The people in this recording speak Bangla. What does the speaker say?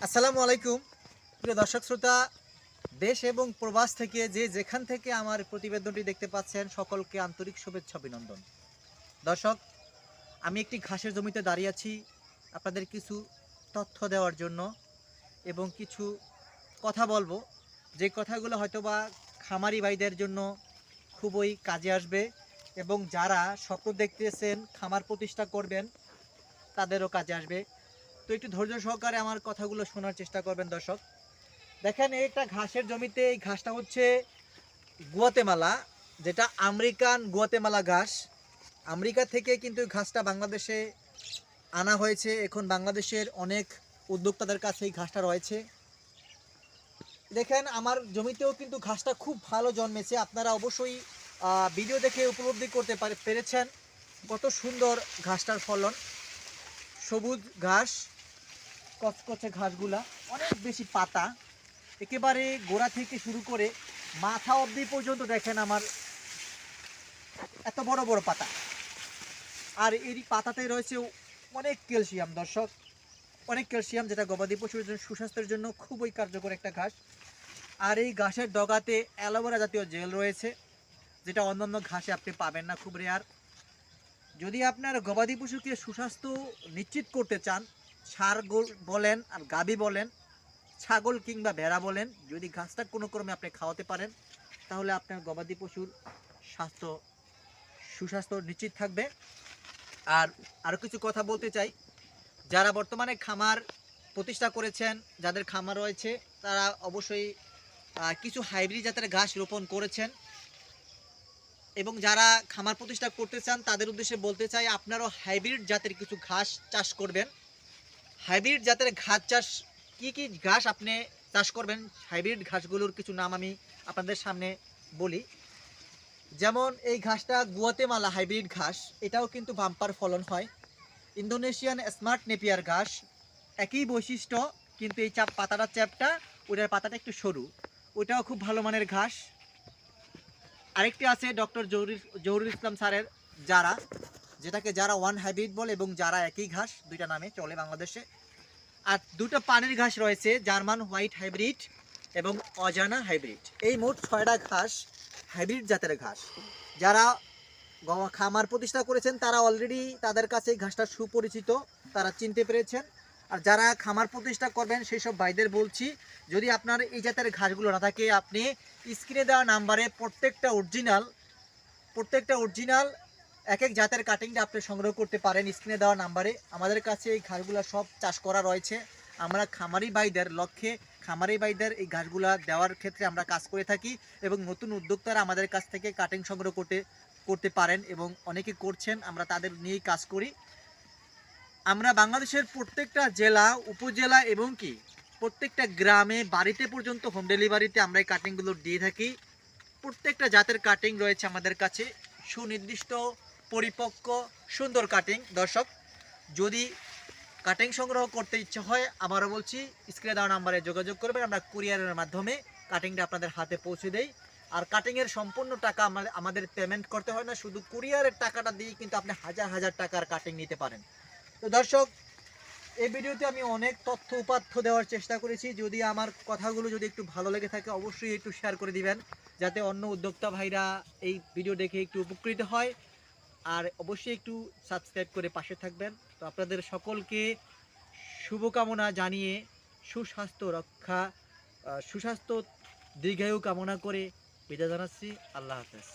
আসসালামু আলাইকুম প্রিয় দর্শক শ্রোতা, দেশ এবং প্রবাস থেকে যে যেখান থেকে আমার প্রতিবেদনটি দেখতে পাচ্ছেন সকলকে আন্তরিক শুভেচ্ছা অভিনন্দন। দর্শক, আমি একটি ঘাসের জমিতে দাঁড়িয়ে আছি আপনাদের কিছু তথ্য দেওয়ার জন্য এবং কিছু কথা বলবো, যে কথাগুলো হয়তোবা খামারি ভাইদের জন্য খুবই কাজে আসবে এবং যারা স্বপ্ন দেখতেছেন খামার প্রতিষ্ঠা করবেন তাদেরও কাজে আসবে। তো একটু ধৈর্য সহকারে আমার কথাগুলো শোনার চেষ্টা করবেন দর্শক। দেখেন, এই একটা ঘাসের জমিতে, এই ঘাসটা হচ্ছে গুয়াতেমালা, যেটা আমেরিকান গুয়াতেমালা ঘাস। আমেরিকা থেকে কিন্তু এই ঘাসটা বাংলাদেশে আনা হয়েছে। এখন বাংলাদেশের অনেক উদ্যোক্তাদের কাছে এই ঘাসটা রয়েছে। দেখেন, আমার জমিতেও কিন্তু ঘাসটা খুব ভালো জন্মেছে। আপনারা অবশ্যই ভিডিও দেখে উপলব্ধি করতে পেরেছেন কত সুন্দর ঘাসটার ফলন। সবুজ ঘাস, কচকচে ঘাসগুলা, অনেক বেশি পাতা, একেবারে গোড়া থেকে শুরু করে মাথা অবধি পর্যন্ত দেখেন আমার এত বড় বড় পাতা। আর এই পাতাতে রয়েছে অনেক ক্যালসিয়াম দর্শক, অনেক ক্যালসিয়াম, যেটা গবাদি পশুর জন্য সুস্বাস্থ্যের জন্য খুবই কার্যকর একটা ঘাস। আর এই ঘাসের ডগাতে অ্যালোভেরা জাতীয় জেল রয়েছে, যেটা অন্যান্য ঘাসে আপনি পাবেন না, খুব রেয়ার। যদি আপনার গবাদি পশুকে সুস্বাস্থ্য নিশ্চিত করতে চান, ষাঁড় বলেন আর গাভী বলেন, ছাগল কিংবা ভেড়া বলেন, যদি ঘাসটা কোনো ক্রমে আপনি খাওয়াতে পারেন তাহলে আপনার গবাদি পশুর স্বাস্থ্য সুস্বাস্থ্য নিশ্চিত থাকবে। আর আরও কিছু কথা বলতে চাই, যারা বর্তমানে খামার প্রতিষ্ঠা করেছেন, যাদের খামার রয়েছে, তারা অবশ্যই কিছু হাইব্রিড জাতের ঘাস রোপণ করেছেন। এবং যারা খামার প্রতিষ্ঠা করতে চান তাদের উদ্দেশ্যে বলতে চাই, আপনারাও হাইব্রিড জাতের কিছু ঘাস চাষ করবেন। হাইব্রিড জাতের ঘাস চাষ, কি কি ঘাস আপনি চাষ করবেন, হাইব্রিড ঘাসগুলোর কিছু নাম আমি আপনাদের সামনে বলি। যেমন এই ঘাসটা গুয়াতেমালা হাইব্রিড ঘাস, এটাও কিন্তু বাম্পার ফলন হয়। ইন্দোনেশিয়ান স্মার্ট নেপিয়ার ঘাস, একই বৈশিষ্ট্য, কিন্তু এই পাতাটা চ্যাপটা, ওটার পাতাটা একটু সরু, ওটাও খুব ভালো মানের ঘাস। আরেকটি আছে ডক্টর জহুরুল ইসলাম স্যারের যারা, যেটাকে যারা ওয়ান হাইব্রিড বলে, এবং যারা একই ঘাস, দুইটা নামে চলে বাংলাদেশে। আর দুটো পানির ঘাস রয়েছে, জার্মান হোয়াইট হাইব্রিড এবং অজানা হাইব্রিড। এই মোট 6টা ঘাস হাইব্রিড জাতের ঘাস। যারা খামার প্রতিষ্ঠা করেছেন তারা অলরেডি, তাদের কাছে এই ঘাসটা সুপরিচিত, তারা চিনতে পেরেছেন। আর যারা খামার প্রতিষ্ঠা করবেন সেই সব ভাইদের বলছি, যদি আপনার এই জাতের ঘাসগুলো না থাকে, আপনি স্ক্রিনে দেওয়া নাম্বারে প্রত্যেকটা অরিজিনাল এক এক জাতের কাটিংটা আপনি সংগ্রহ করতে পারেন। স্ক্রিনে দেওয়া নাম্বারে আমাদের কাছে এই ঘাসগুলো সব চাষ করা রয়েছে। আমরা খামারি ভাইদের লক্ষ্যে, খামারি ভাইদের এই ঘাসগুলা দেওয়ার ক্ষেত্রে আমরা কাজ করে থাকি, এবং নতুন উদ্যোক্তারা আমাদের কাছ থেকে কাটিং সংগ্রহ করতে পারেন, এবং অনেকে করছেন, আমরা তাদের নিয়েই কাজ করি। আমরা বাংলাদেশের প্রত্যেকটা জেলা, উপজেলা এবং কি প্রত্যেকটা গ্রামে, বাড়িতে পর্যন্ত হোম ডেলিভারিতে আমরা এই কাটিংগুলো দিয়ে থাকি। প্রত্যেকটা জাতের কাটিং রয়েছে আমাদের কাছে, সুনির্দিষ্ট, পরিপক্ক, সুন্দর কাটিং। দর্শক, যদি কাটিং সংগ্রহ করতে ইচ্ছা হয়, আবারও বলছি, স্ক্রিনে দেওয়া নাম্বারে যোগাযোগ করবেন, আমরা কুরিয়ারের মাধ্যমে কাটিংটা আপনাদের হাতে পৌঁছে দেই। আর কাটিংয়ের সম্পূর্ণ টাকা আমাদের পেমেন্ট করতে হয় না, শুধু কুরিয়ারের টাকাটা দিয়ে কিন্তু আপনি হাজার হাজার টাকার কাটিং নিতে পারেন। তো দর্শক, এই ভিডিওতে আমি অনেক তথ্য উপাত্য দেওয়ার চেষ্টা করেছি। যদি আমার কথাগুলো যদি একটু ভালো লেগে থাকে, অবশ্যই একটু শেয়ার করে দিবেন, যাতে অন্য উদ্যোক্তা ভাইরা এই ভিডিও দেখে একটু উপকৃত হয়। আর অবশ্যই একটু সাবস্ক্রাইব করে পাশে থাকবেন। তো আপনাদের সকলকে শুভকামনা জানিয়ে, সুস্বাস্থ্য দীর্ঘায়ু কামনা করে বিদায় জানাচ্ছি। আল্লাহ হাফেজ।